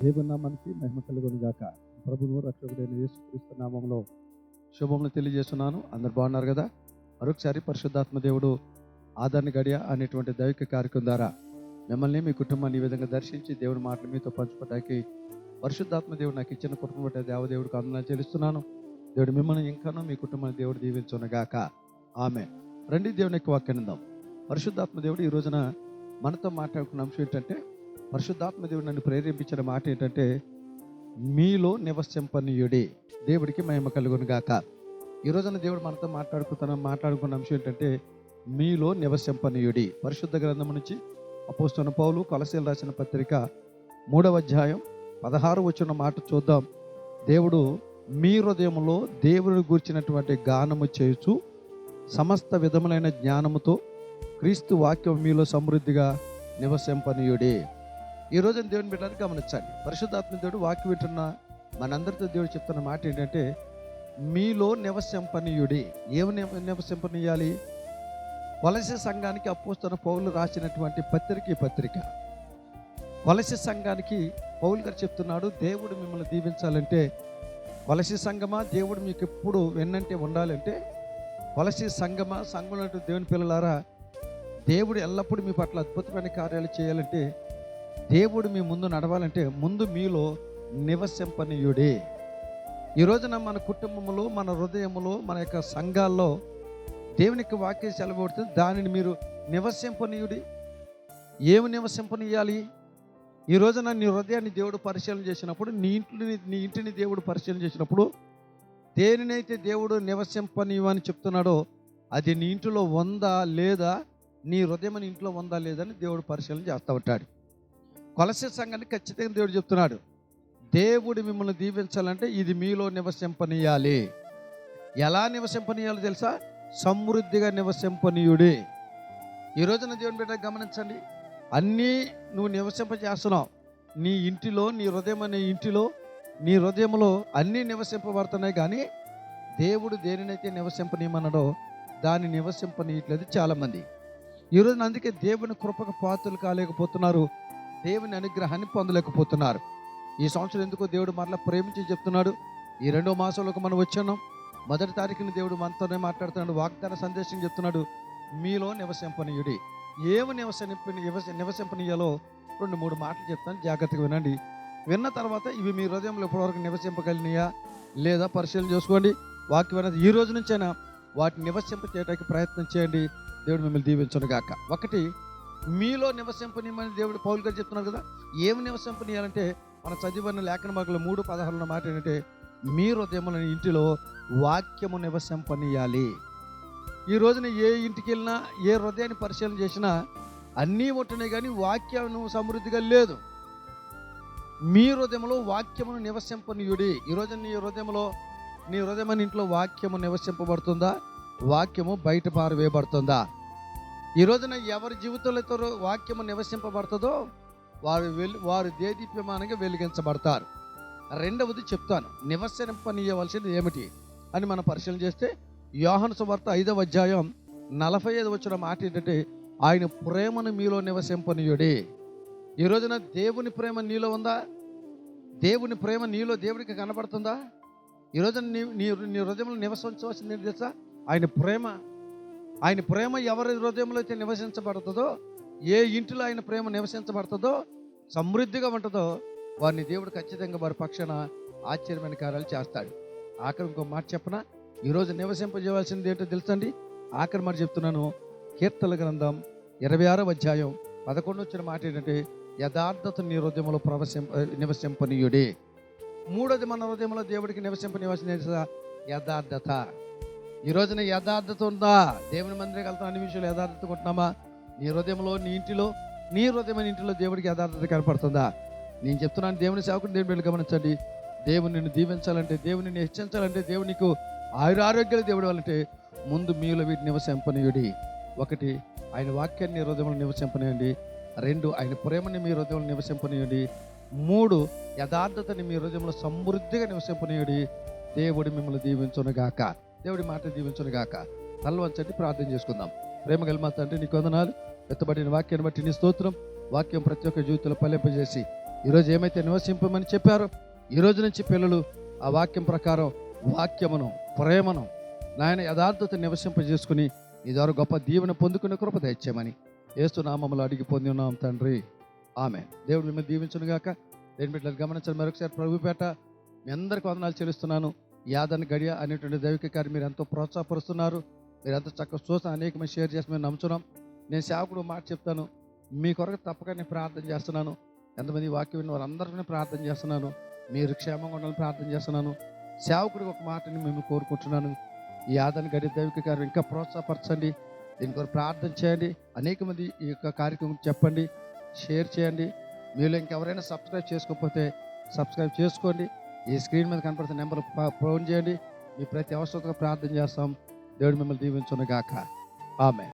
దేవుని నామానికి మహిమ కలుగును గాక. ప్రభువు రక్షకుడైన యేసుక్రీస్తు నామములో శుభములు తెలియజేస్తున్నాను. అందరు బాగున్నారు కదా? మరొకసారి పరిశుద్ధాత్మ దేవుడు ఆదరణ గడియ అనేటువంటి దైవిక కార్యక్రమం ద్వారా మిమ్మల్ని మీ కుటుంబాన్ని ఈ విధంగా దర్శించి దేవుని మాటలు మీతో పంచుకోవడానికి పరిశుద్ధాత్మ దేవుడు నాకు ఇచ్చిన కుటుంబం బట్టి దేవదేవుడికి వందనాలు చెల్లిస్తున్నాను. దేవుడు మిమ్మల్ని ఇంకాను మీ కుటుంబాన్ని దేవుడు దీవించునుగాక. ఆమె రండి దేవుని యొక్క వాక్యాన్ని విందాం. పరిశుద్ధాత్మ దేవుడు ఈ రోజున మనతో మాట్లాడుకున్న అంశం ఏంటంటే, పరిశుద్ధాత్మ దేవుడు నన్ను ప్రేరేపించిన మాట ఏంటంటే, మీలో నివసింపనీయుడి. దేవుడికి మహిమ కలుగును గాక. ఈ రోజున దేవుడు మనతో మాట్లాడుకున్న అంశం ఏంటంటే, మీలో నివసింపనీయుడి. పరిశుద్ధ గ్రంథం నుంచి అపోస్తలుడైన పౌలు కొలస్సీయులు రాసిన పత్రిక 3వ అధ్యాయం 16 వచనం మాట చూద్దాం. దేవుడు మీ హృదయంలో దేవుని గూర్చినటువంటి గానము చేయుచు సమస్త విధములైన జ్ఞానముతో క్రీస్తు వాక్యం మీలో సమృద్ధిగా నివసింపనీయుడే. ఈ రోజున దేవుని బిడ్డలను గమనించండి. పరిశుద్ధాత్మ దేవుడు వాక్యం వింటున్న మనందరితో దేవుడు చెప్తున్న మాట ఏంటంటే, మీలో నివసింపనీయుడే. ఏమి నివసింపనీయాలి? కొలస్సీ సంఘానికి అపోస్తలుడైన పౌలు రాసినటువంటి పత్రిక. కొలస్సీ సంఘానికి పౌలు గారు చెప్తున్నాడు, దేవుడు మిమ్మల్ని దీవించాలంటే, కొలస్సీ సంఘమా దేవుడు మీకు ఎప్పుడు వెన్నంటే ఉండాలంటే, కొలస్సీ సంఘమా సంఘంలో దేవుని పిల్లలారా, దేవుడు ఎల్లప్పుడూ మీ పట్ల అద్భుతమైన కార్యాలు చేయాలంటే, దేవుడు మీ ముందు నడవాలంటే ముందు మీలో నివసింపనీయుడే. ఈ రోజున మన కుటుంబంలో, మన హృదయంలో, మన యొక్క సంఘాల్లో దేవునికి వాక్యం సెలవుడుతుంది. దానిని మీరు నివసింపనీయుడి. ఏమి నివసింపనీయాలి? ఈ రోజున నీ హృదయాన్ని దేవుడు పరిశీలన చేసినప్పుడు, నీ ఇంటిని దేవుడు పరిశీలన చేసినప్పుడు, దేనినైతే దేవుడు నివసింపనీయమని చెప్తున్నాడో అది నీ ఇంటిలో ఉందా లేదా, నీ హృదయం నీ ఇంట్లో ఉందా లేదా అని దేవుడు పరిశీలన చేస్తూ ఉంటాడు. కొలస్సీ సంఘానికి ఖచ్చితంగా దేవుడు చెప్తున్నాడు, దేవుడు మిమ్మల్ని దీవించాలంటే ఇది మీలో నివసింపనీయాలి. ఎలా నివసింపనీయాలో తెలుసా? సమృద్ధిగా నివసింపనీయుడే. ఈ రోజున దేవుని బిడ్డ గమనించండి, అన్నీ నువ్వు నివసింపజేస్తున్నావు. నీ ఇంటిలో, నీ హృదయం అనే ఇంటిలో, నీ హృదయంలో అన్నీ నివసింపబడుతున్నాయి. కానీ దేవుడు దేనినైతే నివసింపనీయమన్నాడో దాన్ని నివసింపనీయట్లేదు చాలామంది. ఈ రోజున అందుకే దేవుని కృపకు పాత్రలు కాలేకపోతున్నారు, దేవుని అనుగ్రహాన్ని పొందలేకపోతున్నారు. ఈ సంవత్సరం ఎందుకో దేవుడు మరలా ప్రేమించి చెప్తున్నాడు. ఈ 2వ మాసంలోకి మనం వచ్చాం. 1వ తారీఖున దేవుడు మనతోనే మాట్లాడుతున్నాడు, వాగ్దాన సందేశం చెప్తున్నాడు, మీలో నివసింపనీయుడి. ఏమి నివసింపనీయాలో 2-3 మాటలు చెప్తాను, జాగ్రత్తగా వినండి. విన్న తర్వాత ఇవి మీ హృదయంలో ఇప్పటివరకు నివసింపగలిగినాయా లేదా పరిశీలన చేసుకోండి. వాక్యం అనేది ఈ రోజు నుంచైనా వాటిని నివసింప చేయడానికి ప్రయత్నం చేయండి. దేవుడు మిమ్మల్ని దీవించును గాక. ఒకటి, మీలో నివసింపనీయమని దేవుడు పౌలు గారు చెప్తున్నారు కదా. ఏమి నివసింపనీయాలంటే, మన చదివిన లేఖన భాగంలో 3:16 మాట ఏంటంటే, మీ హృదయముల ఇంటిలో వాక్యము నివసింపనీయాలి. ఈ రోజున ఏ ఇంటికి వెళ్ళినా, ఏ హృదయాన్ని పరిశీలన చేసినా అన్నీ ఉంటున్నాయి, కానీ వాక్యం సమృద్ధిగా లేదు. మీ హృదయంలో వాక్యమును నివసింపనీయుడి. ఈ రోజున నీ హృదయం ఇంట్లో వాక్యము నివసింపబడుతుందా? వాక్యము బయట పారవేయబడుతుందా? ఈ రోజున ఎవరి జీవితంలో వాక్యము నివసింపబడుతుందో వారు దేదీప్యమానంగా వెలిగించబడతారు. రెండవది చెప్తాను, నివసింపనీయవలసింది ఏమిటి అని మనం పరిశీలన చేస్తే, యోహాను సువార్త 5వ అధ్యాయం 45 వచ్చిన మాట ఏంటంటే, ఆయన ప్రేమను మీలో నివసింపనీయుడే. ఈ రోజున దేవుని ప్రేమ నీలో ఉందా? దేవుని ప్రేమ నీలో దేవుడికి కనబడుతుందా? ఈ రోజున నీ హృదయంలో నివసించవలసింది ఏంటి తెలుసా? ఆయన ప్రేమ ఎవరి హృదయంలో అయితే నివసించబడుతుందో, ఏ ఇంటిలో ఆయన ప్రేమ నివసించబడుతుందో, సమృద్ధిగా ఉంటుందో, వారిని దేవుడు ఖచ్చితంగా వారి పక్షాన ఆశ్చర్యమైన కార్యాలు చేస్తాడు. ఆఖరి ఇంకో మాట చెప్పనా? ఈరోజు నివసింపజేయవలసింది ఏంటో తెలుసండి. ఆఖరి మాట చెప్తున్నాను. కీర్తనల గ్రంథం 26వ అధ్యాయం 11 వచ్చిన మాట ఏంటంటే, యథార్థత నీ హృదయంలో నివసింపనీయుడే. మూడోది, మన హృదయంలో దేవుడికి నివసింపనివ్వాల్సింది యథార్థత. ఈ రోజున యథార్థత ఉందా? దేవుని మందిరానికి వెళ్తాం, అన్ని విషయాలు యథార్థత ఉంటున్నామా? నీ హృదయంలో, నీ హృదయమైన ఇంటిలో దేవుడికి యథార్థత కనపడుతుందా? నేను చెప్తున్నాను, దేవుని సేవకుని దేవుని బిడ్డలు గమనించండి. దేవుని నిన్ను దీవించాలంటే, దేవుని హెచ్చించాలంటే, దేవుడు నీకు ఆరోగ్యాలు దేవుడు వాళ్ళంటే ముందు మీలో వీటిని నివసింపనీయుడి. ఒకటి, ఆయన వాక్యాన్ని నీ హృదయంలో నివసింపనీయండి. 2, ఆయన ప్రేమని మీ హృదయంలో నివసింపనీయండి. 3, యథార్థతని మీ హృదయంలో సమృద్ధిగా నివసింపనీయుడి. దేవుడు మిమ్మల్ని దీవించునుగాక. దేవుడి మాట దీవించునుగాక. తలవంచండి, ప్రార్థన చేసుకుందాం. ప్రేమ కలిమ తండ్రి, నీకు వందనాలు. ఎత్తబడిన వాక్యాన్ని బట్టి నీ స్తోత్రం. వాక్యం ప్రతి ఒక్క జీవితంలో ఫలింపజేసి ఈరోజు ఏమైతే నివసింపమని చెప్పారో ఈ రోజు నుంచి పిల్లలు ఆ వాక్యం ప్రకారం వాక్యమును, ప్రేమను, నాయన యథార్థత నివసింపజేసుకుని ఈ ద్వారా గొప్ప దీవెన పొందుకునే కృప దయచేయమని యేసు నామములో అడిగి పొంది ఉన్నాం తండ్రి, ఆమె. దేవుడు మిమ్మల్ని దీవించును గాక. దేని బిడ్డలు గమనించండి, మరొకసారి ప్రభుపేట మీ అందరికీ వందనాలు చెల్లిస్తున్నాను. ఈ ఆదరణ గడియ అనేటువంటి దైవిక కార్యం మీరు ఎంతో ప్రోత్సాహపరుస్తున్నారు. మీరు ఎంతో చక్కగా చూసిన అనేకమంది షేర్ చేసి మేము నమ్ముతున్నాం. నేను సేవకుడు మాట చెప్తాను, మీ కొరకు తప్పక నేను ప్రార్థన చేస్తున్నాను. ఎంతమంది వాక్యం విన్న వారందరికీ ప్రార్థన చేస్తున్నాను. మీరు క్షేమంగా ఉండాలని ప్రార్థన చేస్తున్నాను. సేవకుడికి ఒక మాటని మేము కోరుకుంటున్నాను. ఈ ఆదరణ గడియ దైవిక కార్యం ఇంకా ప్రోత్సాహపరచండి. దీని కొరకు ప్రార్థన చేయండి. అనేక మంది ఈ యొక్క కార్యక్రమం చెప్పండి, షేర్ చేయండి. మీలో ఇంకెవరైనా సబ్స్క్రైబ్ చేసుకోకపోతే సబ్స్క్రైబ్ చేసుకోండి. ఈ స్క్రీన్ మీద కనపడుతున్న నెంబర్ ఫోన్ చేయండి. మీ ప్రతి అవసరంగా ప్రార్థన చేస్తాం. దేవుడు మిమ్మల్ని దీవించును గాక. ఆమెన్.